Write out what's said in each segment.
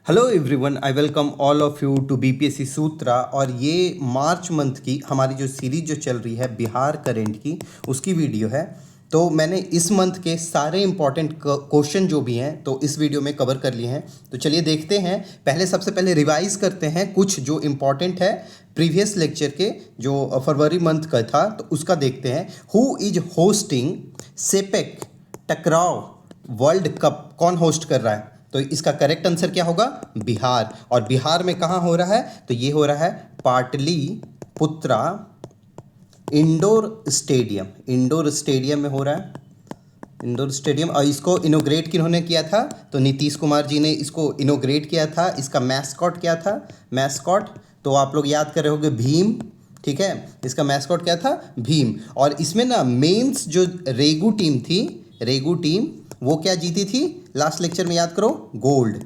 Hello everyone, I welcome all of you to BPSC Sutra. और ये March month की हमारी जो सीरीज जो चल रही है बिहार करेंट की, उसकी वीडियो है। तो मैंने इस मंथ के सारे इंपॉर्टेंट क्वेश्चन जो भी हैं तो इस वीडियो में कवर कर लिए हैं। तो चलिए देखते हैं। सबसे पहले रिवाइज करते हैं कुछ जो इम्पॉर्टेंट है प्रीवियस लेक्चर के, जो फरवरी मंथ का था, तो उसका देखते हैं। हु इज होस्टिंग सेपेक टकराव वर्ल्ड कप? कौन होस्ट कर रहा है? तो इसका करेक्ट आंसर क्या होगा? बिहार। और बिहार में कहाँ हो रहा है? तो ये हो रहा है Pataliputra indoor stadium. Indoor stadium में हो रहा है, इंडोर स्टेडियम। और इसको इनोग्रेट किन्होंने किया था? तो नीतीश कुमार जी ने इसको इनोग्रेट किया था। इसका मैस्कॉट क्या था? मैस्कॉट तो आप लोग याद कर रहे होंगे, भीम। ठीक है, इसका मैस्कॉट क्या था? भीम। और इसमें ना मेंस जो रेगू टीम थी, रेगू टीम, वो क्या जीती थी? लास्ट लेक्चर में याद करो, गोल्ड,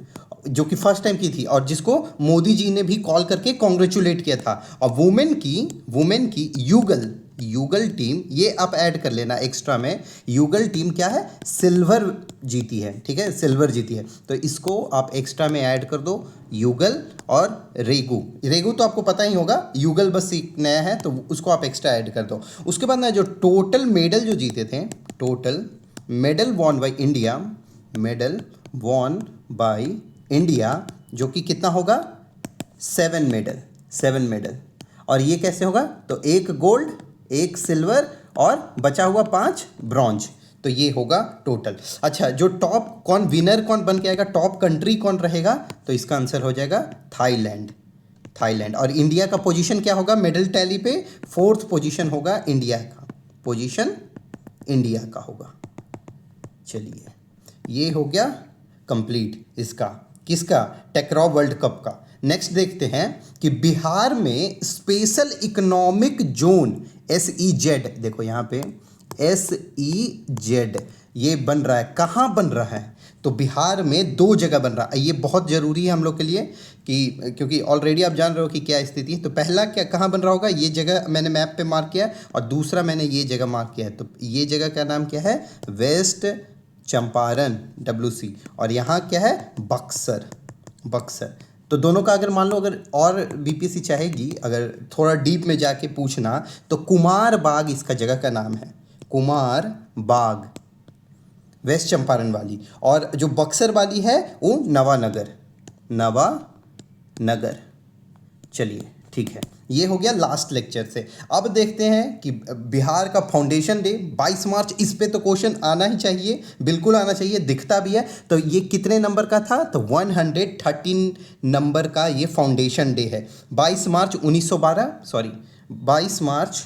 जो कि फर्स्ट टाइम की थी और जिसको मोदी जी ने भी कॉल करके कॉन्ग्रेचुलेट किया था। और वुमेन की युगल युगल टीम, ये आप ऐड कर लेना एक्स्ट्रा में। युगल टीम क्या है? सिल्वर जीती है। ठीक है, सिल्वर जीती है, तो इसको आप एक्स्ट्रा में ऐड कर दो। युगल और रेगू, रेगू तो आपको पता ही होगा, युगल बस एक नया है तो उसको आप एक्स्ट्रा ऐड कर दो। उसके बाद ना जो टोटल मेडल जो जीते थे, total medal won by India, medal won by India, जो कि कितना होगा? 7 मेडल। और ये कैसे होगा? तो 1 गोल्ड, 1 सिल्वर और बचा हुआ 5 ब्रॉन्ज। तो ये होगा टोटल। अच्छा, जो टॉप कौन विनर कौन बन के आएगा, टॉप कंट्री कौन रहेगा? तो इसका आंसर हो जाएगा थाईलैंड। थाईलैंड। और इंडिया का पोजीशन क्या होगा मेडल टैली पे? 4th पोजीशन होगा इंडिया का, पोजीशन इंडिया का होगा। चलिए, ये हो गया कंप्लीट इसका, किसका? टकराव वर्ल्ड कप का। नेक्स्ट देखते हैं कि बिहार में स्पेशल इकोनॉमिक जोन SEZ, देखो यहाँ पे SEZ ये बन रहा है। कहाँ बन रहा है? तो बिहार में 2 जगह बन रहा है। ये बहुत ज़रूरी है हम लोग के लिए कि क्योंकि ऑलरेडी आप जान रहे हो कि क्या स्थिति है। तो पहला क्या कहाँ बन रहा होगा? ये जगह मैंने मैप पे मार्क किया है, और दूसरा मैंने ये जगह मार्क किया है। तो ये जगह का नाम क्या है? West Champaran, WC। और यहाँ क्या है? बक्सर, बक्सर। तो दोनों का अगर मान लो, अगर और बीपीएससी चाहेगी अगर थोड़ा डीप में जाके पूछना, तो कुमार बाग इसका जगह का नाम है, कुमार बाग, वेस्ट चंपारण वाली। और जो बक्सर वाली है वो नवानगर, नवानगर। चलिए ठीक है, ये हो गया लास्ट लेक्चर से। अब देखते हैं कि बिहार का फाउंडेशन डे 22 मार्च, इस पे तो क्वेश्चन आना ही चाहिए, बिल्कुल आना चाहिए, दिखता भी है। तो ये कितने नंबर का था? तो 113 नंबर का ये फाउंडेशन डे है। 22 मार्च 1912, सॉरी 22 मार्च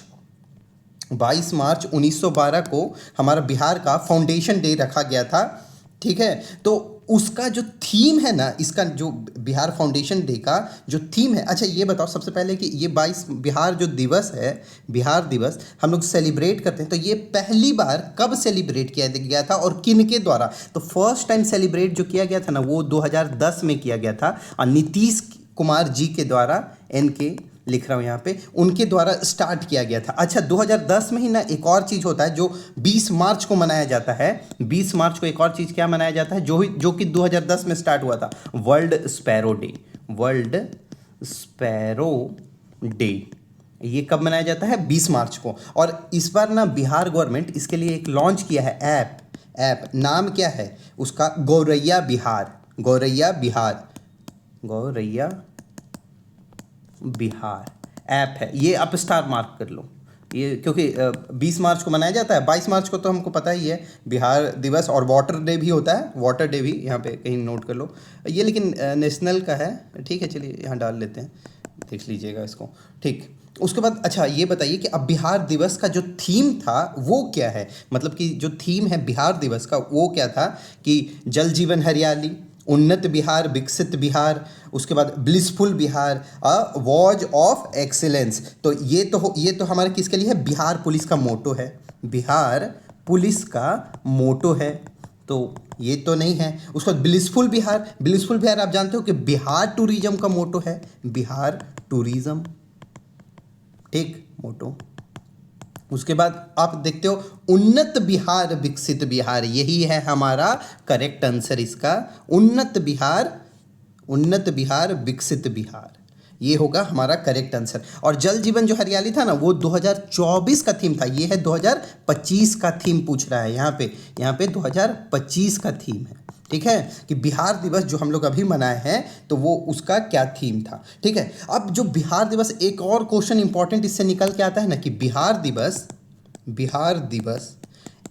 1912 को हमारा बिहार का फाउंडेशन डे रखा गया था। ठीक है, तो उसका जो थीम है ना, इसका जो बिहार फाउंडेशन डे का जो थीम है, अच्छा ये बताओ सबसे पहले कि ये 22 बिहार जो दिवस है, बिहार दिवस हम लोग सेलिब्रेट करते हैं, तो ये पहली बार कब सेलिब्रेट किया गया था और किन के द्वारा? तो फर्स्ट टाइम सेलिब्रेट जो किया गया था ना, वो 2010 में किया गया था, और नीतीश कुमार जी के द्वारा, NK लिख रहा हूँ यहाँ पे, उनके द्वारा स्टार्ट किया गया था। अच्छा, 2010 में ही ना एक और चीज़ होता है जो 20 मार्च को मनाया जाता है। 20 मार्च को एक और चीज़ क्या मनाया जाता है जो कि 2010 में स्टार्ट हुआ था? World sparrow day, world sparrow day. ये कब मनाया जाता है? 20 मार्च को। और इस बार ना बिहार गवर्नमेंट इसके लिए एक लॉन्च किया है ऐप नाम क्या है उसका? गौरैया बिहार, गौरैया बिहार, गौरैया बिहार ऐप है। ये आप स्टार मार्क कर लो, ये क्योंकि 20 मार्च को मनाया जाता है। 22 मार्च को तो हमको पता ही है बिहार दिवस, और वाटर डे भी होता है, वाटर डे भी यहाँ पे कहीं नोट कर लो ये, लेकिन नेशनल का है। ठीक है, चलिए यहाँ डाल लेते हैं, देख लीजिएगा इसको। ठीक, उसके बाद अच्छा ये बताइए कि अब बिहार दिवस का जो थीम था वो क्या है? मतलब कि जो थीम है बिहार दिवस का वो क्या था? कि जल जीवन हरियाली, उन्नत बिहार, विकसित बिहार, उसके बाद blissful Bihar, a was of excellence. तो ये तो हमारे किसके लिए है? बिहार पुलिस का मोटो है, बिहार पुलिस का मोटो है। तो ये तो नहीं है। उसके बाद ब्लिसफुल बिहार, ब्लिसफुल बिहार आप जानते हो कि बिहार टूरिज्म का मोटो है, बिहार टूरिज्म, ठीक, मोटो। उसके बाद आप देखते हो उन्नत बिहार, विकसित बिहार, यही है हमारा करेक्ट आंसर इसका। उन्नत बिहार, उन्नत बिहार विकसित बिहार, ये होगा हमारा करेक्ट आंसर। और जल जीवन जो हरियाली था ना वो 2024 का थीम था, ये है 2025 का थीम पूछ रहा है यहाँ पे 2025 का थीम है, ठीक है, कि बिहार दिवस जो हम लोग अभी मनाए हैं तो वो उसका क्या थीम था, ठीक है। अब जो बिहार दिवस, एक और क्वेश्चन इंपॉर्टेंट इससे निकल के आता है ना कि बिहार दिवस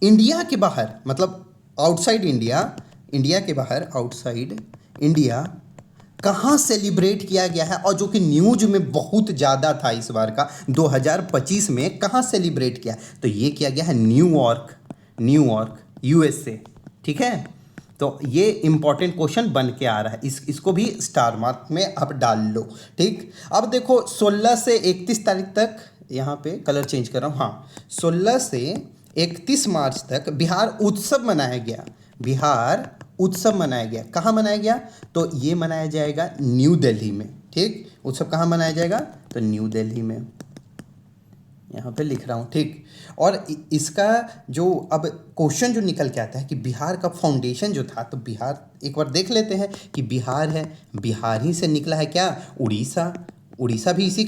इंडिया के बाहर, मतलब आउटसाइड इंडिया, इंडिया के बाहर आउटसाइड इंडिया कहाँ सेलिब्रेट किया गया है, और जो कि न्यूज में बहुत ज़्यादा था इस बार का 2025 में, कहाँ सेलिब्रेट किया, तो ये किया गया है न्यूयॉर्क यूएसए, ठीक है। तो ये इंपॉर्टेंट क्वेश्चन बन के आ रहा है, इसको भी स्टार मार्क में आप डाल लो, ठीक। अब देखो 16 से 31 तारीख तक, यहाँ पे कलर चेंज कर रहा हूँ, हाँ, 16 से 31 मार्च तक बिहार उत्सव मनाया गया, बिहार उत्सव मनाया गया। कहाँ मनाया गया, तो ये मनाया जाएगा न्यू दिल्ली में, ठीक। उत्सव कहाँ मनाया जाएगा, तो न्यू दिल्ली में, यहाँ पे लिख रहा हूँ, ठीक। और इसका जो अब क्वेश्चन जो निकल के आता है कि बिहार का फाउंडेशन जो था, तो बिहार एक बार देख लेते हैं कि बिहार है, बिहार ही से निकला है क्या, उड़ीसा भी इसी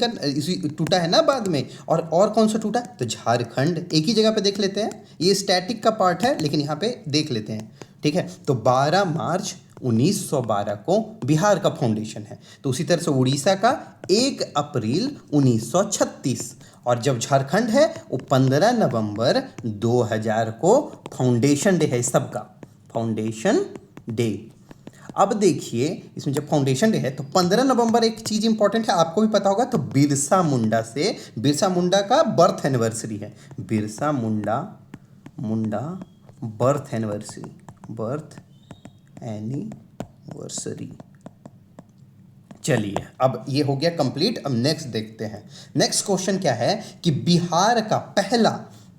टूटा है ना बाद में, और कौन सा टूटा, तो झारखंड। एक ही जगह पे देख लेते हैं, ये स्टैटिक का पार्ट है लेकिन यहाँ पे देख लेते हैं, ठीक है। तो 12 मार्च 1912 को बिहार का फाउंडेशन है, तो उसी तरह से उड़ीसा का 1 अप्रैल 1936, और जब झारखंड है वो 15 नवंबर 2000 को फाउंडेशन डे है सबका, फाउंडेशन डे। अब देखिए इसमें जब फाउंडेशन डे है तो 15 नवंबर एक चीज़ इंपॉर्टेंट है, आपको भी पता होगा, तो बिरसा मुंडा का बर्थ एनिवर्सरी है, बिरसा मुंडा बर्थ एनिवर्सरी। चलिए अब ये हो गया कंप्लीट। अब नेक्स्ट देखते हैं, नेक्स्ट क्वेश्चन क्या है कि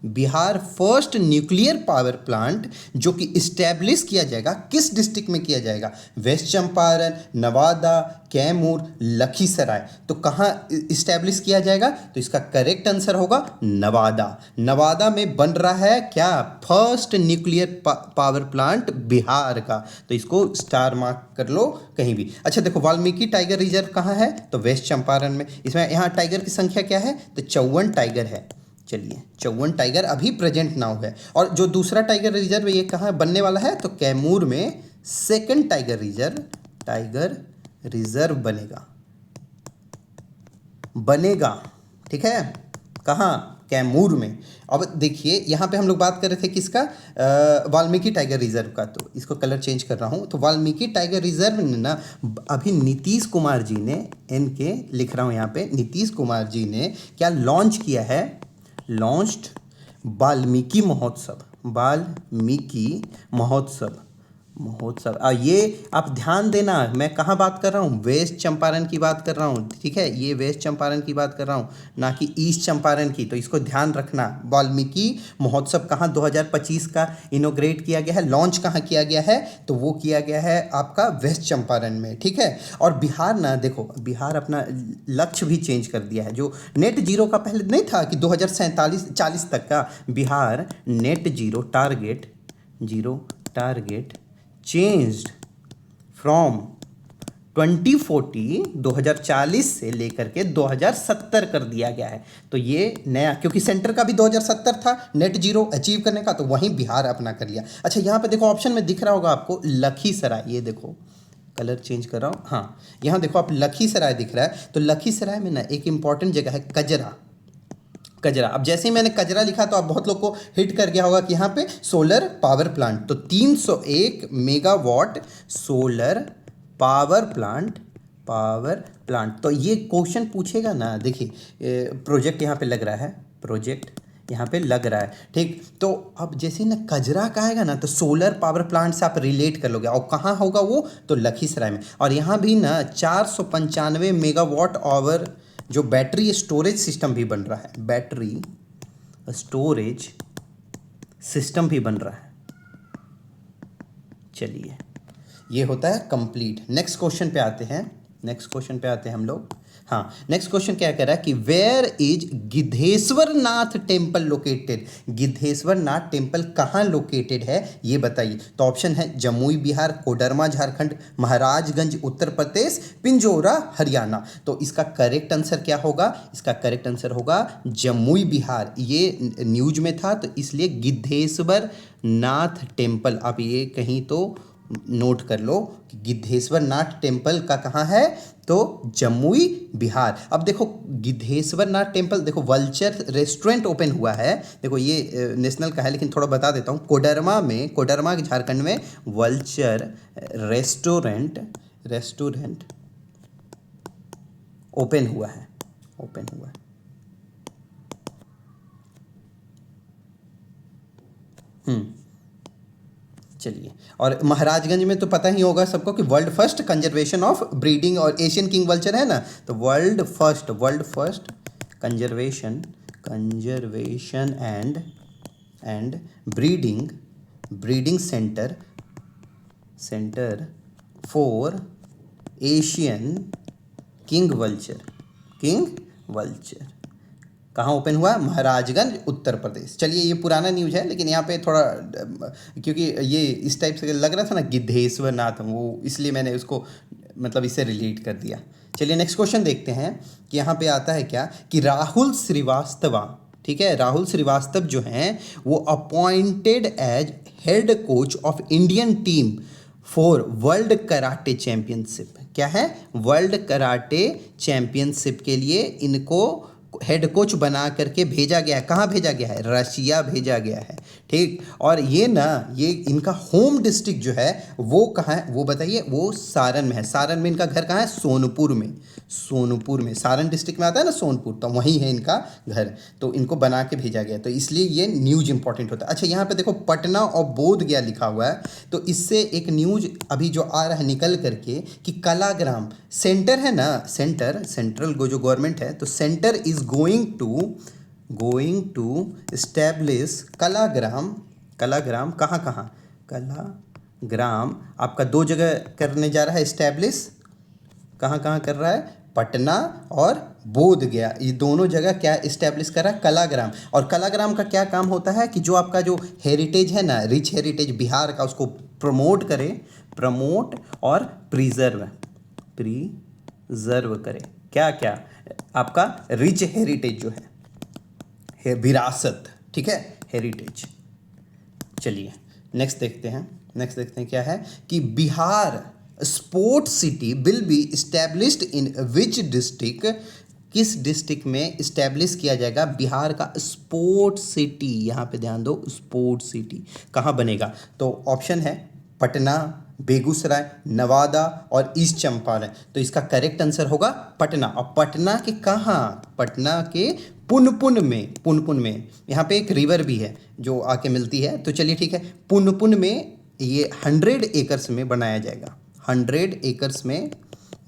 Bihar first nuclear power plant जो कि इस्टेब्लिश किया जाएगा किस डिस्ट्रिक्ट में किया जाएगा, वेस्ट चंपारण, नवादा, कैमूर, लखीसराय, तो कहाँ इस्टेब्लिश किया जाएगा, तो इसका करेक्ट आंसर होगा नवादा में बन रहा है क्या, first nuclear power plant Bihar का, तो इसको स्टार मार्क कर लो कहीं भी। अच्छा देखो वाल्मीकि टाइगर रिजर्व कहाँ है, तो वेस्ट चंपारण में, इसमें यहाँ टाइगर की संख्या क्या है, तो 54 टाइगर है। चलिए 54 टाइगर अभी प्रेजेंट नाउ है। और जो दूसरा टाइगर रिजर्व ये कहाँ बनने वाला है, तो कैमूर में सेकंड टाइगर रिजर्व बनेगा, ठीक है, कहाँ, कैमूर में। अब देखिए यहाँ पे हम लोग बात कर रहे थे किसका, वाल्मीकि टाइगर रिजर्व का, तो इसको कलर चेंज कर रहा हूँ। तो वाल्मीकि टाइगर रिजर्व ने ना अभी नीतीश कुमार जी ने, इनके लिख रहा हूँ यहाँ पे, नीतीश कुमार जी ने क्या लॉन्च किया है, लॉन्च्ड वाल्मीकि महोत्सव। ये आप ध्यान देना, मैं कहाँ बात कर रहा हूँ, वेस्ट चंपारण की बात कर रहा हूँ, ठीक है, ये वेस्ट चंपारण की बात कर रहा हूँ, ना कि ईस्ट चंपारण की, तो इसको ध्यान रखना। वाल्मीकि महोत्सव कहाँ 2025 का इनोग्रेट किया गया है, लॉन्च कहाँ किया गया है, तो वो किया गया है आपका वेस्ट चंपारण में, ठीक है। और बिहार ना देखो, बिहार अपना लक्ष्य भी चेंज कर दिया है, जो नेट जीरो का पहले नहीं था कि 2047-40 तक का, Bihar net zero target changed from 2040 से लेकर के 2070 कर दिया गया है। तो ये नया, क्योंकि सेंटर का भी 2070 था नेट जीरो अचीव करने का, तो वहीं बिहार अपना कर लिया। अच्छा यहाँ पे देखो ऑप्शन में दिख रहा होगा आपको लखीसराय, ये देखो कलर चेंज कर रहा हूँ, हाँ यहाँ देखो आप लखीसराय दिख रहा है, तो लखीसराय में ना एक इंपॉर्टेंट जगह है कजरा। अब जैसे ही मैंने कजरा लिखा तो आप बहुत लोग को हिट कर गया होगा कि यहाँ पे सोलर पावर प्लांट, तो 301 मेगावाट सोलर पावर प्लांट। तो ये क्वेश्चन पूछेगा ना, देखिए प्रोजेक्ट यहाँ पे लग रहा है, ठीक। तो अब जैसे ना कजरा का आएगा ना, तो सोलर पावर प्लांट से आप रिलेट कर लोगे, और कहाँ होगा वो, तो लखीसराय में। और यहाँ भी ना 495 मेगावाट आवर जो बैटरी स्टोरेज सिस्टम भी बन रहा है, बैटरी स्टोरेज सिस्टम भी बन रहा है। चलिए ये होता है कंप्लीट। नेक्स्ट क्वेश्चन पे आते हैं हम लोग। हाँ, नेक्स्ट क्वेश्चन क्या कह रहा है कि where is Giddheshwar Nath temple located. Giddheshwar Nath temple कहाँ लोकेटेड है ये बताइए। तो ऑप्शन है जमुई बिहार, कोडरमा झारखंड, महाराजगंज उत्तर प्रदेश, पिंजौरा हरियाणा। तो इसका करेक्ट आंसर क्या होगा? इसका करेक्ट आंसर होगा जमुई बिहार। ये न्यूज में था तो इसलिए गिद्धेश्वर नाथ टेम्पल, आप ये कहीं तो नोट कर लो कि गिद्धेश्वर नाथ टेम्पल का कहाँ है, तो जमुई बिहार। अब देखो गिद्धेश्वर नाथ टेम्पल, देखो वल्चर रेस्टोरेंट ओपन हुआ है, देखो ये नेशनल का है लेकिन थोड़ा बता देता हूँ। कोडरमा के झारखंड में वल्चर रेस्टोरेंट ओपन हुआ है। चलिए, और महाराजगंज में तो पता ही होगा सबको कि world first conservation of breeding और एशियन किंग वल्चर है ना, तो world first conservation and breeding centre for Asian king vulture कहाँ ओपन हुआ? महाराजगंज उत्तर प्रदेश। चलिए, ये पुराना न्यूज है लेकिन यहाँ पे थोड़ा क्योंकि ये इस टाइप से लग रहा था ना गिद्धेश्वर नाथ, वो इसलिए मैंने उसको मतलब इससे रिलेट कर दिया। चलिए नेक्स्ट क्वेश्चन देखते हैं कि यहाँ पे आता है क्या कि राहुल श्रीवास्तव, ठीक है, राहुल श्रीवास्तव जो हैं वो appointed as head coach of Indian team for world karate championship. क्या है? वर्ल्ड कराटे चैंपियनशिप के लिए इनको हेड कोच बना करके भेजा गया है। कहाँ भेजा गया है? रशिया भेजा गया है, ठीक। और ये इनका होम डिस्ट्रिक्ट जो है वो कहाँ है वो बताइए। वो सारण में है। सारण में इनका घर कहाँ है? सोनपुर में। सारण डिस्ट्रिक्ट में आता है ना सोनपुर, तो वहीं है इनका घर। तो इनको बना के भेजा गया, तो इसलिए ये न्यूज इंपॉर्टेंट होता है। अच्छा, यहाँ पे देखो पटना और बोध गया लिखा हुआ है, तो इससे एक न्यूज अभी जो आ रहा है निकल करके कि कलाग्राम सेंटर है ना, सेंट्रल जो गवर्नमेंट है, तो centre is going to establish Kalagram कहाँ कलाग्राम आपका 2 जगह करने जा रहा है एस्टैब्लिश। कहाँ कर रहा है? पटना और बोध गया, ये दोनों जगह क्या इस्टेब्लिश करा? कलाग्राम। और कलाग्राम का क्या काम होता है कि जो आपका जो हेरिटेज है ना, रिच हेरिटेज बिहार का, उसको प्रमोट और प्रिजर्व करे। क्या आपका रिच हेरिटेज जो है विरासत, ठीक है, हेरिटेज। चलिए नेक्स्ट देखते हैं क्या है कि Bihar sports city will be established in which district. किस डिस्ट्रिक्ट में इस्टेब्लिश किया जाएगा बिहार का स्पोर्ट्स सिटी? यहाँ पे ध्यान दो, स्पोर्ट्स सिटी कहाँ बनेगा? तो ऑप्शन है पटना, बेगूसराय, नवादा और ईस्ट चंपारण। तो इसका करेक्ट आंसर होगा पटना। और पटना के कहाँ? पटना के पुनपुन में। यहाँ पे एक रिवर भी है जो आके मिलती है। तो चलिए ठीक है, पुनपुन में ये 100 एकर्स में बनाया जाएगा। 100 एकर्स में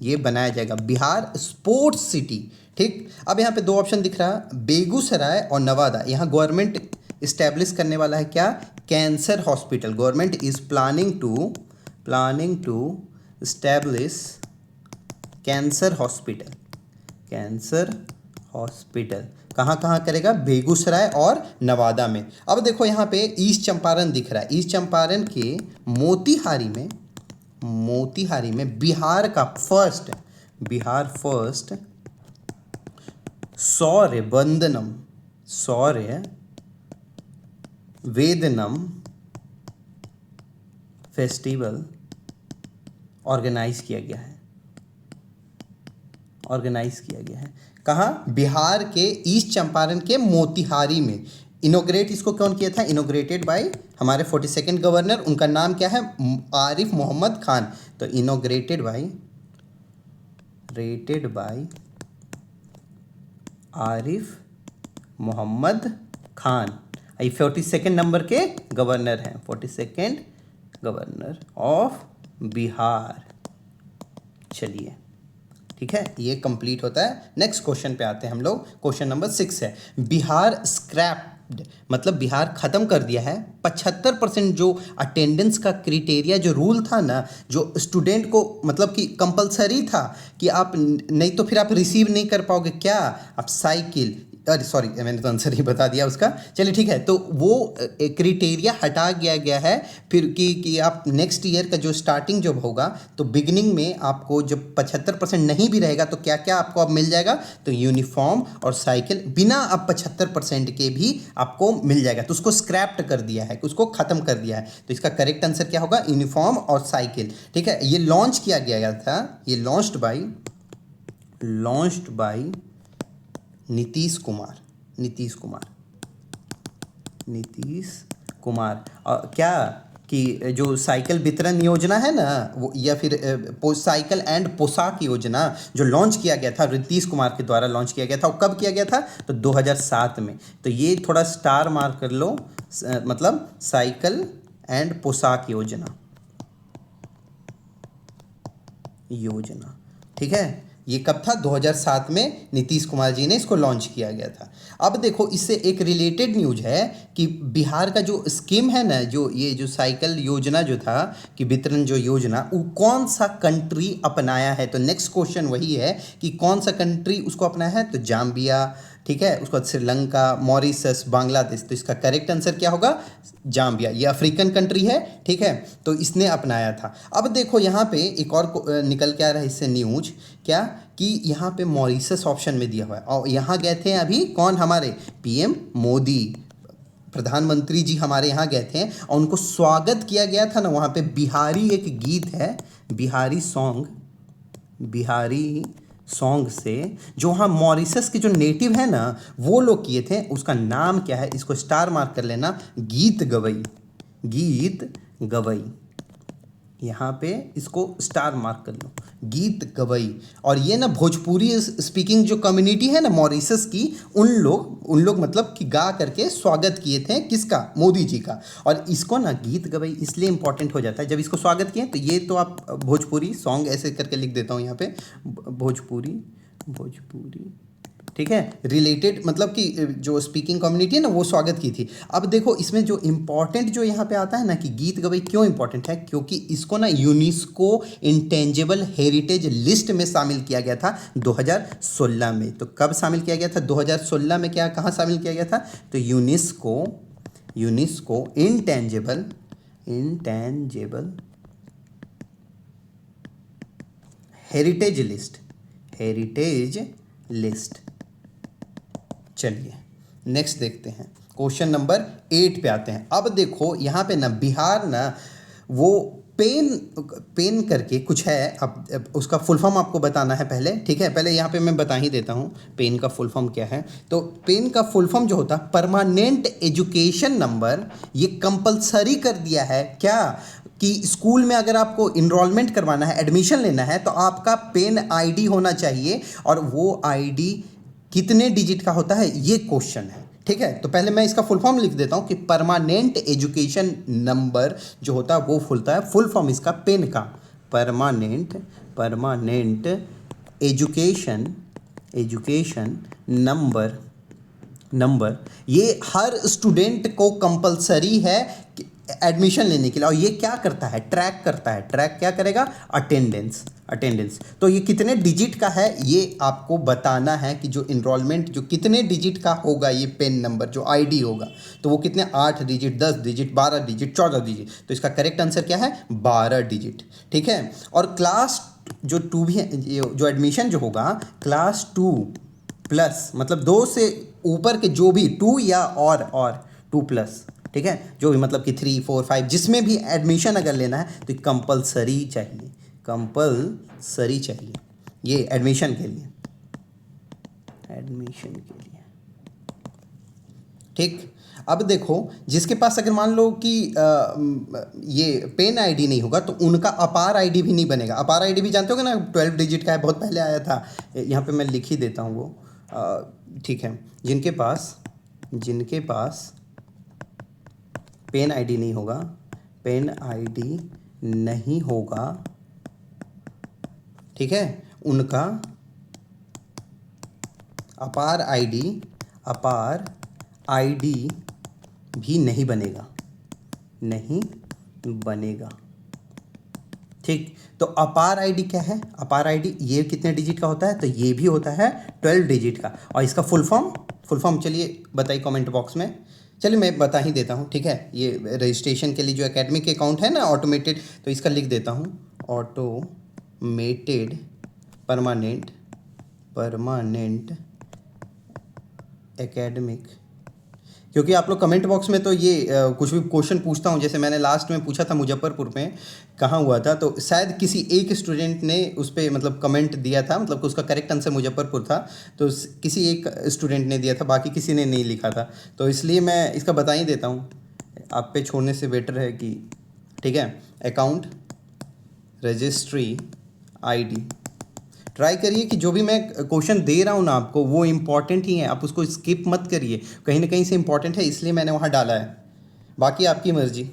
ये बनाया जाएगा बिहार स्पोर्ट्स सिटी, ठीक। अब यहाँ पे 2 ऑप्शन दिख रहा है, बेगूसराय और नवादा। यहाँ गवर्नमेंट इस्टेब्लिश करने वाला है क्या? Cancer hospital. Government is planning to establish cancer hospital. कहाँ करेगा? बेगूसराय और नवादा में। अब देखो यहाँ पे ईस्ट चंपारण दिख रहा है। ईस्ट चंपारण के मोतिहारी में बिहार फर्स्ट शौर्य वेदनम फेस्टिवल ऑर्गेनाइज किया गया है। कहाँ? बिहार के ईस्ट चंपारण के मोतिहारी में। इनोग्रेट इसको कौन किया था? इनोग्रेटेड बाय हमारे 42nd गवर्नर, उनका नाम क्या है? आरिफ मोहम्मद खान। तो इनोग्रेटेड बाय आरिफ मोहम्मद खान। ये 42nd नंबर के गवर्नर हैं, 42nd गवर्नर ऑफ बिहार। चलिए ठीक है, ये कंप्लीट होता है। नेक्स्ट क्वेश्चन पे आते हैं हम लोग। क्वेश्चन नंबर 6 है, बिहार स्क्रैप मतलब बिहार ख़त्म कर दिया है। 75% जो अटेंडेंस का क्रिटेरिया जो रूल था ना, जो स्टूडेंट को मतलब कि कंपलसरी था कि आप नहीं तो फिर आप रिसीव नहीं कर पाओगे क्या, आप साइकिल, अरे सॉरी मैंने तो आंसर ही बता दिया उसका। चलिए ठीक है, तो वो क्रिटेरिया हटा गया है फिर कि आप नेक्स्ट ईयर का जो स्टार्टिंग जब होगा तो बिगिनिंग में आपको जब 75% नहीं भी रहेगा तो क्या क्या आपको अब मिल जाएगा, तो यूनिफॉर्म और साइकिल बिना अब 75% के भी आपको मिल जाएगा। तो उसको स्क्रैप्ट कर दिया है, उसको ख़त्म कर दिया है। तो इसका करेक्ट आंसर क्या होगा, यूनिफॉर्म और साइकिल। ठीक है, ये लॉन्च किया गया था, ये लॉन्च्ड बाय नीतीश कुमार। क्या कि जो साइकिल वितरण योजना है ना वो, या फिर साइकिल एंड पोशाक योजना जो लॉन्च किया गया था, नीतीश कुमार के द्वारा लॉन्च किया गया था, वो कब किया गया था, तो 2007 में। तो ये थोड़ा स्टार मार्क कर लो, मतलब साइकिल एंड पोशाक योजना। ठीक है, ये कब था, 2007 में नीतीश कुमार जी ने इसको लॉन्च किया गया था। अब देखो इससे एक रिलेटेड न्यूज है कि बिहार का जो स्कीम है ना, जो ये जो साइकिल योजना जो था कि वितरण जो योजना, वो कौन सा कंट्री अपनाया है। तो नेक्स्ट क्वेश्चन वही है कि कौन सा कंट्री उसको अपनाया है, तो जाम्बिया, ठीक है, उसके बाद श्रीलंका, मॉरिशस, बांग्लादेश। तो इसका करेक्ट आंसर क्या होगा, जाम्बिया। ये अफ्रीकन कंट्री है, ठीक है, तो इसने अपनाया था। अब देखो यहाँ पे एक और निकल के आ रहा है इससे न्यूज, क्या कि यहाँ पे मॉरिशस ऑप्शन में दिया हुआ है, और यहाँ गए थे अभी कौन, हमारे पीएम मोदी, प्रधानमंत्री जी हमारे यहाँ गए थे और उनको स्वागत किया गया था ना। वहाँ पे बिहारी एक गीत है, बिहारी सॉन्ग से, जो वहाँ मॉरिशस के जो नेटिव है ना वो लोग किए थे। उसका नाम क्या है, इसको स्टार मार्क कर लेना, गीत गवई। यहाँ पे इसको स्टार मार्क कर लो, गीत गवई। और ये ना भोजपुरी स्पीकिंग जो कम्युनिटी है ना मॉरिशस की, उन लोग मतलब कि गा करके स्वागत किए थे, किसका, मोदी जी का। और इसको ना गीत गवई इसलिए इंपॉर्टेंट हो जाता है, जब इसको स्वागत किए तो ये तो आप भोजपुरी सॉन्ग ऐसे करके लिख देता हूँ यहाँ पे, भोजपुरी, ठीक है, रिलेटेड मतलब कि जो स्पीकिंग कम्युनिटी है ना वो स्वागत की थी। अब देखो इसमें जो इम्पोर्टेंट जो यहाँ पे आता है ना कि गीत गवई क्यों इम्पोर्टेंट है, क्योंकि इसको ना यूनेस्को इंटेंजिबल हेरिटेज लिस्ट में शामिल किया गया था 2016 में। तो कब शामिल किया गया था, 2016 में। क्या, कहाँ शामिल किया गया था, तो यूनेस्को इंटेंजिबल हेरिटेज लिस्ट। चलिए नेक्स्ट देखते हैं, क्वेश्चन नंबर 8 पे आते हैं। अब देखो यहाँ पे ना बिहार ना वो पेन करके कुछ है, अब उसका फुल फॉर्म आपको बताना है पहले, ठीक है। पहले यहाँ पे मैं बता ही देता हूँ पेन का फुल फॉर्म क्या है। तो पेन का फुल फॉर्म जो होता है परमानेंट एजुकेशन नंबर, ये कंपलसरी कर दिया है क्या, कि स्कूल में अगर आपको इनरोलमेंट करवाना है, एडमिशन लेना है, तो आपका पेन आईडी होना चाहिए। और वो आईडी कितने डिजिट का होता है, ये क्वेश्चन है, ठीक है। तो पहले मैं इसका फुल फॉर्म लिख देता हूँ कि परमानेंट एजुकेशन नंबर जो होता है वो खुलता है, फुल फॉर्म इसका पेन का, परमानेंट एजुकेशन नंबर। ये हर स्टूडेंट को कंपलसरी है एडमिशन लेने के लिए। और ये क्या करता है, ट्रैक क्या करेगा, अटेंडेंस। तो ये कितने डिजिट का है ये आपको बताना है, कि जो इनरोलमेंट जो कितने डिजिट का होगा, ये पेन नंबर जो आईडी होगा, तो वो कितने, 8 डिजिट, 10 डिजिट, 12 डिजिट, 14 डिजिट। तो इसका करेक्ट आंसर क्या है, 12 डिजिट, ठीक है। और क्लास जो 2 भी जो एडमिशन जो होगा, क्लास 2 प्लस, मतलब 2 से ऊपर के जो भी 2 या और 2 प्लस, ठीक है, जो भी मतलब कि 3, 4, 5 जिसमें भी एडमिशन अगर लेना है तो कंपलसरी चाहिए ये एडमिशन के लिए, ठीक। अब देखो जिसके पास अगर मान लो कि ये पेन आईडी नहीं होगा तो उनका अपार आईडी भी नहीं बनेगा। अपार आईडी भी जानते होगे ना, 12 डिजिट का है, बहुत पहले आया था। यहाँ पे मैं लिख ही देता हूँ वो, ठीक है। जिनके पास पेन आईडी नहीं होगा, ठीक है, उनका अपार आईडी भी नहीं बनेगा, नहीं बनेगा। ठीक, तो अपार आईडी क्या है? अपार आईडी ये कितने डिजिट का होता है? तो ये भी होता है 12 डिजिट का। और इसका फुल फॉर्म चलिए बताइए कमेंट बॉक्स में। चलिए मैं बता ही देता हूँ, ठीक है। ये रजिस्ट्रेशन के लिए जो एकेडमिक अकाउंट है ना ऑटोमेटेड, तो इसका लिख देता हूँ, ऑटोमेटेड परमानेंट एकेडमिक। क्योंकि आप लोग कमेंट बॉक्स में तो ये कुछ भी क्वेश्चन पूछता हूँ, जैसे मैंने लास्ट में पूछा था मुजफ्फरपुर में कहाँ हुआ था, तो शायद किसी एक स्टूडेंट ने उस पर मतलब कमेंट दिया था, मतलब उसका करेक्ट आंसर मुजफ्फरपुर था, तो किसी एक स्टूडेंट ने दिया था, बाकी किसी ने नहीं लिखा था। तो इसलिए मैं इसका बता ही देता हूँ, आप पे छोड़ने से बेटर है कि, ठीक है। अकाउंट रजिस्ट्री आईडी, ट्राई करिए कि जो भी मैं क्वेश्चन दे रहा हूँ ना आपको वो इम्पॉर्टेंट ही है, आप उसको स्किप मत करिए, कहीं ना कहीं से इम्पॉर्टेंट है, इसलिए मैंने वहाँ डाला है, बाकी आपकी मर्जी।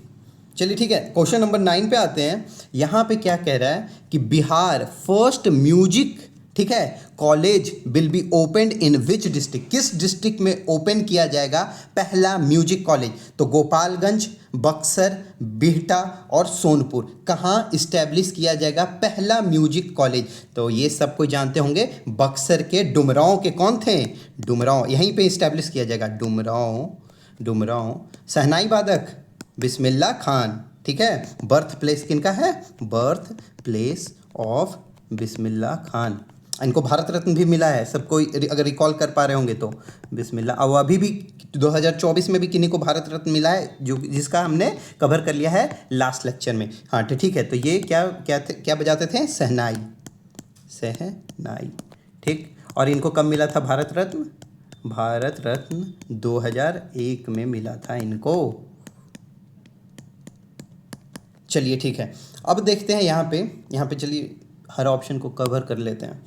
चलिए ठीक है, क्वेश्चन नंबर 9 पे आते हैं। यहाँ पे क्या कह रहा है कि बिहार फर्स्ट म्यूजिक, ठीक है, college will be opened in which district, किस डिस्ट्रिक्ट में ओपन किया जाएगा पहला म्यूजिक कॉलेज? तो गोपालगंज, बक्सर, बिहटा और सोनपुर, कहाँ इस्टेब्लिश किया जाएगा पहला म्यूजिक कॉलेज? तो ये सब कोई जानते होंगे, बक्सर के डुमरांव के कौन थे? डुमरांव, यहीं पे इस्टेब्लिश किया जाएगा। डुमरांव शहनाई वादक बिस्मिल्लाह खान, ठीक है। बर्थ प्लेस किनका है? Birth place of Bismillah Khan. इनको भारत रत्न भी मिला है, सबको अगर रिकॉल कर पा रहे होंगे तो बिस्मिल्लाह। और अभी भी 2024 में भी किन्हीं को भारत रत्न मिला है, जो जिसका हमने कवर कर लिया है लास्ट लेक्चर में। हाँ तो ठीक है, तो ये क्या बजाते थे? शहनाई, ठीक। और इनको कब मिला था भारत रत्न? भारत रत्न 2001 में मिला था इनको। चलिए ठीक है, अब देखते हैं यहाँ पे चलिए हर ऑप्शन को कवर कर लेते हैं।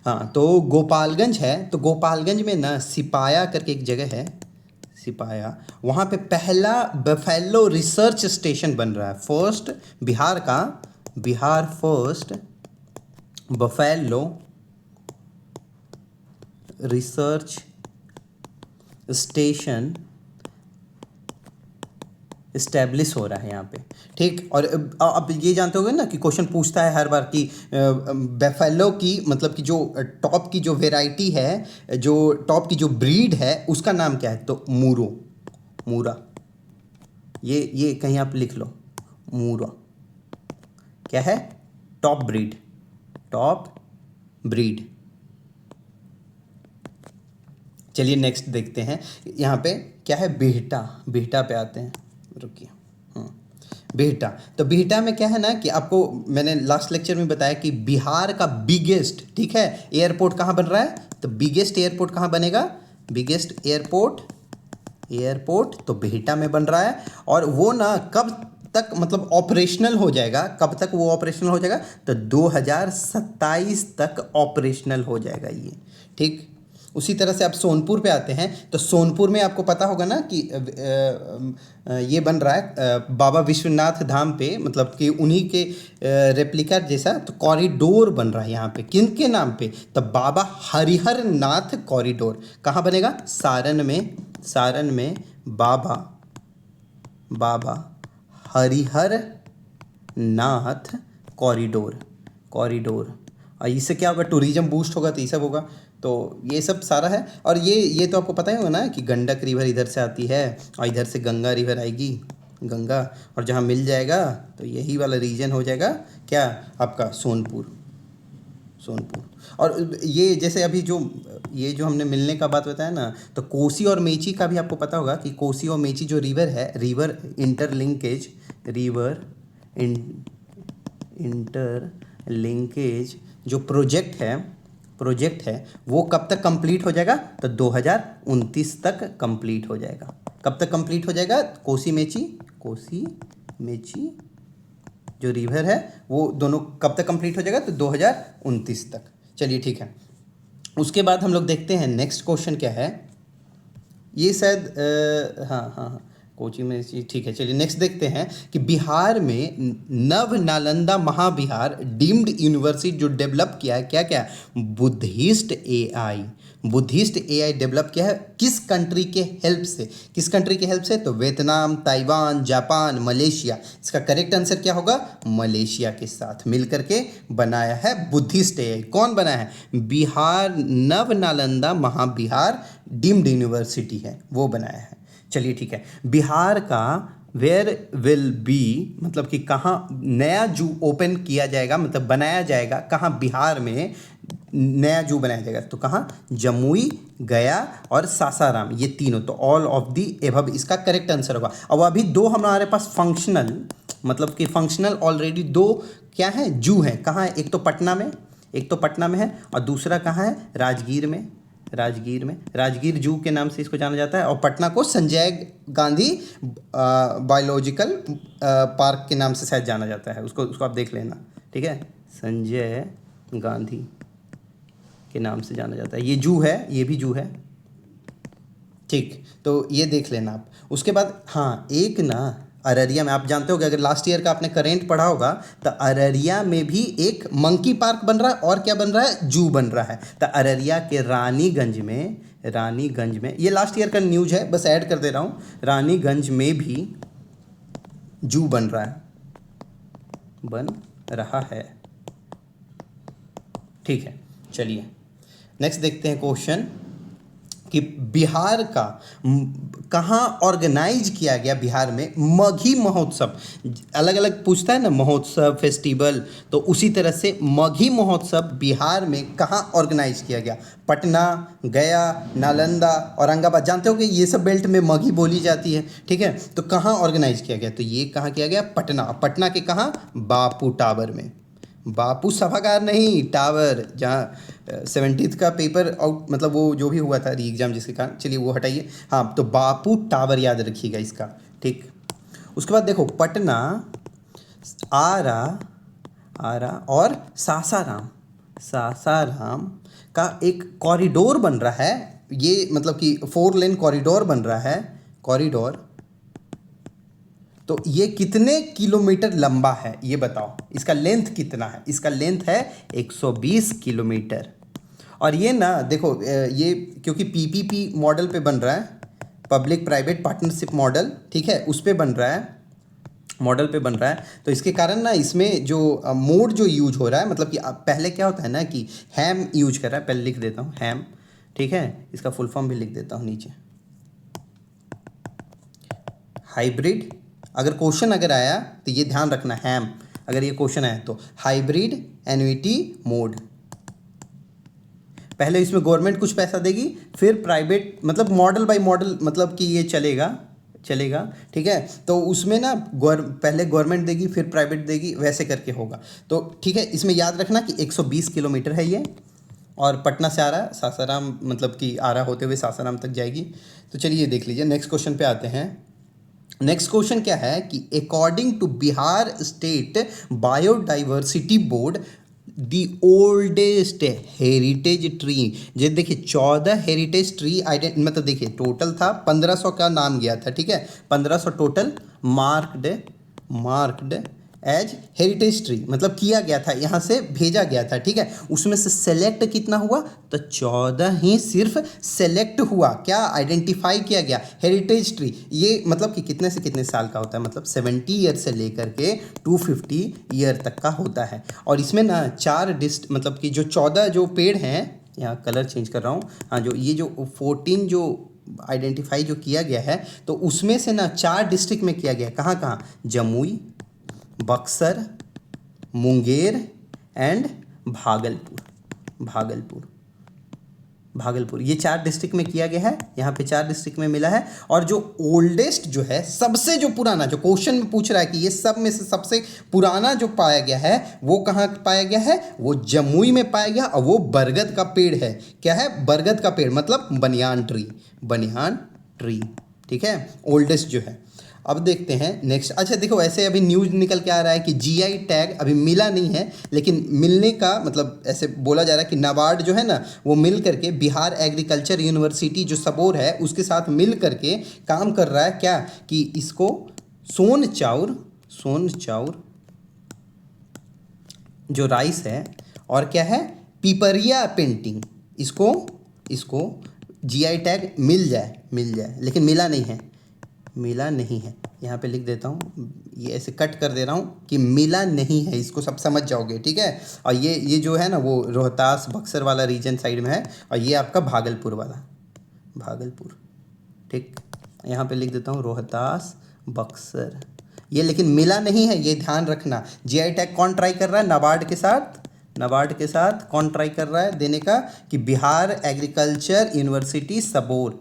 हाँ तो गोपालगंज है, तो गोपालगंज में ना सिपाया करके एक जगह है, सिपाया, वहाँ पे पहला बफेलो रिसर्च स्टेशन बन रहा है। First Bihar first buffalo research station establish हो रहा है यहाँ पे, ठीक। और अब ये जानते होंगे ना कि क्वेश्चन पूछता है हर बार कि बेफेलो की मतलब कि जो टॉप की जो वेराइटी है, जो टॉप की जो ब्रीड है उसका नाम क्या है? तो मूरा, ये कहीं आप लिख लो, मूरा क्या है? Top breed. चलिए नेक्स्ट देखते हैं, यहाँ पे क्या है? बिहटा पे आते हैं, रुकिए। बिहटा, तो बिहटा में क्या है ना कि आपको मैंने लास्ट लेक्चर में बताया कि बिहार का बिगेस्ट, ठीक है, एयरपोर्ट कहाँ बन रहा है? तो बिगेस्ट एयरपोर्ट कहाँ बनेगा? बिगेस्ट एयरपोर्ट तो बिहटा में बन रहा है। और वो ना कब तक मतलब ऑपरेशनल हो जाएगा? कब तक वो ऑपरेशनल हो जाएगा? तो 2027 तक ऑपरेशनल हो जाएगा ये, ठीक। उसी तरह से आप सोनपुर पे आते हैं, तो सोनपुर में आपको पता होगा ना कि ये बन रहा है बाबा विश्वनाथ धाम पे, मतलब कि उन्हीं के रेप्लिका जैसा तो कॉरिडोर बन रहा है यहाँ पे। किन के नाम पे? तो बाबा हरिहर नाथ कॉरिडोर। कहाँ बनेगा? सारण में बाबा हरिहर नाथ कॉरिडोर। और इससे क्या होगा? टूरिज्म बूस्ट होगा, तो ये सब होगा। तो ये सब सारा है। और ये तो आपको पता ही होगा ना कि गंडक रिवर इधर से आती है और इधर से गंगा रिवर आएगी, गंगा, और जहाँ मिल जाएगा तो यही वाला रीजन हो जाएगा क्या आपका? सोनपुर। और ये जैसे अभी जो हमने मिलने का बात बताया ना, तो कोसी और मेची का भी आपको पता होगा कि कोसी और मेची जो रिवर है, रिवर इंटरलिंकेज जो प्रोजेक्ट है वो कब तक कंप्लीट हो जाएगा? तो 2029 तक कंप्लीट हो जाएगा। कब तक कंप्लीट हो जाएगा? कोसी मेची जो रिवर है वो दोनों कब तक कंप्लीट हो जाएगा? तो 2029 तक। चलिए ठीक है, उसके बाद हम लोग देखते हैं नेक्स्ट क्वेश्चन क्या है। ये शायद हाँ, कोची में ठीक है। चलिए नेक्स्ट देखते हैं कि बिहार में नव नालंदा महाविहार डीम्ड यूनिवर्सिटी जो डेवलप किया है, क्या क्या, Buddhist AI, Buddhist AI develop किया है किस कंट्री के हेल्प से, किस कंट्री के हेल्प से, तो वियतनाम, ताइवान, जापान, मलेशिया। इसका करेक्ट आंसर क्या होगा, मलेशिया के साथ मिलकर के बनाया है बुद्धिस्ट एआई। कौन बनाया है, बिहार नव नालंदा महाविहार डीम्ड यूनिवर्सिटी है वो बनाया है। चलिए ठीक है, बिहार का वेयर विल बी मतलब कि कहाँ नया जू ओपन किया जाएगा, मतलब बनाया जाएगा, कहाँ बिहार में नया जू बनाया जाएगा, तो कहाँ, जमुई, गया और सासाराम, ये तीनों। तो ऑल ऑफ दी एबव इसका करेक्ट आंसर होगा। अब अभी दो हमारे पास फंक्शनल मतलब कि फंक्शनल ऑलरेडी दो क्या है, जू हैं। कहाँ है, एक तो पटना में, एक तो पटना में है और दूसरा कहाँ है, राजगीर में, राजगीर में, राजगीर जू के नाम से इसको जाना जाता है। और पटना को संजय गांधी बायोलॉजिकल पार्क के नाम से शायद जाना जाता है, उसको आप देख लेना, ठीक है, संजय गांधी के नाम से जाना जाता है। ये जू है, ये भी जू है, ठीक, तो ये देख लेना आप। उसके बाद हाँ, एक ना अररिया में, आप जानते होगे अगर लास्ट ईयर का आपने करेंट पढ़ा होगा, तो अररिया में भी एक मंकी पार्क बन रहा है और क्या बन रहा है, जू बन रहा है। तो अररिया के रानीगंज में ये लास्ट ईयर का न्यूज़ है, बस ऐड कर दे रहा हूँ, रानीगंज में भी जू बन रहा है, ठीक है। चलिए नेक्स्ट देखते हैं क्वेश्चन कि बिहार का कहाँ ऑर्गेनाइज किया गया, बिहार में मघी महोत्सव। अलग अलग पूछता है ना, महोत्सव, फेस्टिवल, तो उसी तरह से मघी महोत्सव बिहार में कहाँ ऑर्गेनाइज किया गया, पटना, गया, नालंदा, औरंगाबाद। जानते हो कि ये सब बेल्ट में मघी बोली जाती है, ठीक है। तो कहाँ ऑर्गेनाइज किया गया, तो ये कहाँ किया गया, पटना। पटना के कहाँ, बापू टावर में, बापू सभागार नहीं, टावर, जहाँ 70th का पेपर आउट मतलब वो जो भी हुआ था री एग्ज़ाम जिसके कारण, चलिए वो हटाइए, हाँ, तो बापू टावर याद रखिएगा इसका, ठीक। उसके बाद देखो पटना, आरा और सासाराम का एक कॉरिडोर बन रहा है, ये मतलब कि 4 लेन कॉरिडोर बन रहा है, कॉरिडोर। तो ये कितने किलोमीटर लंबा है ये बताओ, इसका लेंथ कितना है, इसका लेंथ है 120 किलोमीटर। और ये ना देखो ये क्योंकि पीपीपी मॉडल पे बन रहा है, पब्लिक प्राइवेट पार्टनरशिप मॉडल, ठीक है, उस पे बन रहा है, मॉडल पे बन रहा है। तो इसके कारण ना इसमें जो मोड जो यूज हो रहा है, मतलब कि पहले क्या होता है ना कि हैम यूज कर रहा है, पहले लिख देता हूँ हैम, ठीक है, इसका फुल फॉर्म भी लिख देता हूँ नीचे, हाइब्रिड। अगर क्वेश्चन अगर आया तो ये ध्यान रखना, हैम अगर ये क्वेश्चन आया तो हाइब्रिड एन्युटी मोड। पहले इसमें गवर्नमेंट कुछ पैसा देगी, फिर प्राइवेट, मतलब मॉडल बाय मॉडल, मतलब कि ये चलेगा, ठीक है। तो उसमें ना पहले गवर्नमेंट देगी फिर प्राइवेट देगी, वैसे करके होगा। तो ठीक है, इसमें याद रखना कि 120 किलोमीटर है ये, और पटना से आ रहा है सासाराम, मतलब कि आ रहा होते हुए सासाराम तक जाएगी। तो चलिए देख लीजिए, नेक्स्ट क्वेश्चन पे आते हैं। नेक्स्ट क्वेश्चन क्या है कि according to Bihar state biodiversity board the oldest heritage tree, जो देखिए 14 हेरिटेज ट्री मतलब देखिए टोटल था 1500 का नाम गया था, ठीक है, 1500 total marked as heritage tree मतलब किया गया था, यहाँ से भेजा गया था, ठीक है। उसमें से सेलेक्ट कितना हुआ, तो 14 ही सिर्फ सेलेक्ट हुआ, क्या आइडेंटिफाई किया गया, हेरिटेज ट्री। ये मतलब कि कितने से कितने साल का होता है, मतलब 70 ईयर से लेकर के 250 ईयर तक का होता है। और इसमें ना 4 मतलब कि जो 14 जो पेड़ हैं, यहाँ कलर चेंज कर रहा हूँ, हाँ, जो ये जो 14 जो आइडेंटिफाई जो किया गया है, तो उसमें से ना 4 डिस्ट्रिक्ट में किया गया, कहाँ कहाँ, जमुई, बक्सर, मुंगेर एंड भागलपुर, ये 4 डिस्ट्रिक्ट में किया गया है, यहाँ पे 4 डिस्ट्रिक्ट में मिला है। और जो ओल्डेस्ट जो है, सबसे जो पुराना, जो क्वेश्चन में पूछ रहा है कि ये सब में से सबसे पुराना जो पाया गया है वो कहाँ पाया गया है, वो जमुई में पाया गया, और वो बरगद का पेड़ है। क्या है, बरगद का पेड़, मतलब बनियान ट्री, ठीक है, ओल्डेस्ट जो है। अब देखते हैं नेक्स्ट। अच्छा देखो, ऐसे अभी न्यूज़ निकल के आ रहा है कि जीआई टैग अभी मिला नहीं है, लेकिन मिलने का मतलब ऐसे बोला जा रहा है कि नाबार्ड जो है ना वो मिल करके बिहार एग्रीकल्चर यूनिवर्सिटी जो सबौर है उसके साथ मिल करके काम कर रहा है क्या, कि इसको सोन चाउर जो राइस है और क्या है पिपरिया पेंटिंग, इसको जीआई टैग मिल जाए, लेकिन मिला नहीं है। यहाँ पे लिख देता हूँ, ये ऐसे कट कर दे रहा हूँ कि मिला नहीं है, इसको सब समझ जाओगे, ठीक है। और ये जो है ना वो रोहतास बक्सर वाला रीजन साइड में है, और ये आपका भागलपुर, ठीक। यहाँ पे लिख देता हूँ रोहतास बक्सर, ये लेकिन मिला नहीं है, ये ध्यान रखना। जीआई टैग कौन ट्राई कर रहा है? नाबार्ड के साथ कौन ट्राई कर रहा है देने का, कि बिहार एग्रीकल्चर यूनिवर्सिटी सबौर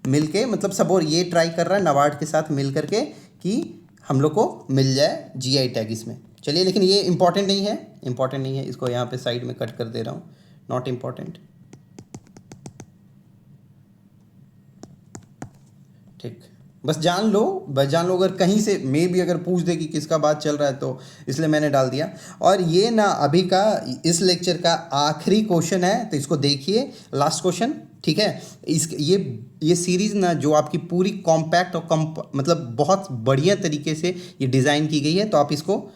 मिलके, मतलब सबौर ये ट्राई कर रहा है नाबार्ड के साथ मिल करके कि हम लोग को मिल जाए जीआई टैग इसमें। चलिए, लेकिन ये इंपॉर्टेंट नहीं है, इसको यहाँ पे साइड में कट कर दे रहा हूँ, नॉट इम्पॉर्टेंट, ठीक। बस जान लो अगर कहीं से मे भी अगर पूछ दे कि किसका बात चल रहा है तो इसलिए मैंने डाल दिया। और ये ना अभी का इस लेक्चर का आखिरी क्वेश्चन है, तो इसको देखिए, लास्ट क्वेश्चन, ठीक है। ये सीरीज़ ना जो आपकी पूरी कॉम्पैक्ट और मतलब बहुत बढ़िया तरीके से ये डिज़ाइन की गई है, तो आप इसको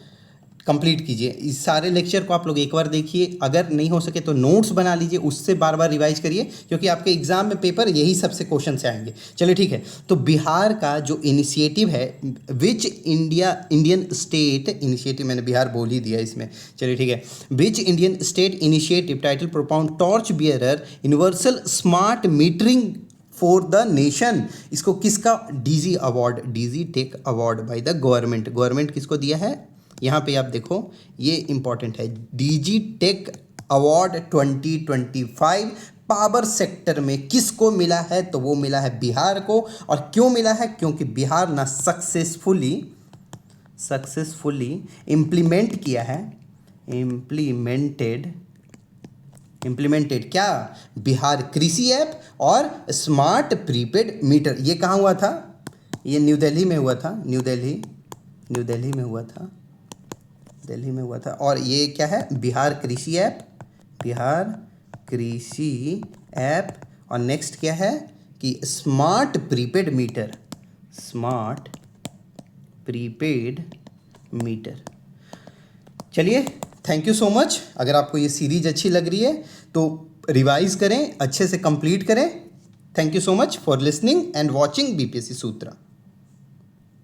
कंप्लीट कीजिए। इस सारे लेक्चर को आप लोग एक बार देखिए, अगर नहीं हो सके तो नोट्स बना लीजिए, उससे बार बार रिवाइज करिए, क्योंकि आपके एग्जाम में पेपर यही सबसे क्वेश्चन से आएंगे। चलिए ठीक है, तो बिहार का जो इनिशिएटिव है, विच इंडियन स्टेट इनिशिएटिव, मैंने बिहार बोल ही दिया इसमें, चलिए ठीक है, which Indian state initiative titled propound torch bearer universal smart metering for the nation, इसको किसका DG tech award by the government किसको दिया है? यहाँ पे आप देखो, ये इंपॉर्टेंट है, DG tech award 2025 power sector में किसको मिला है? तो वो मिला है बिहार को। और क्यों मिला है? क्योंकि बिहार ना सक्सेसफुली इम्प्लीमेंट किया है, इम्प्लीमेंटेड क्या? बिहार कृषि ऐप और स्मार्ट प्रीपेड मीटर। ये कहाँ हुआ था? ये न्यू दिल्ली में हुआ था, दिल्ली में हुआ था। और ये क्या है? बिहार कृषि ऐप, और नेक्स्ट क्या है कि स्मार्ट प्रीपेड मीटर। चलिए, थैंक यू सो मच। अगर आपको ये सीरीज अच्छी लग रही है तो रिवाइज करें, अच्छे से कंप्लीट करें। Thank you so much for listening and watching BPSC Sutra.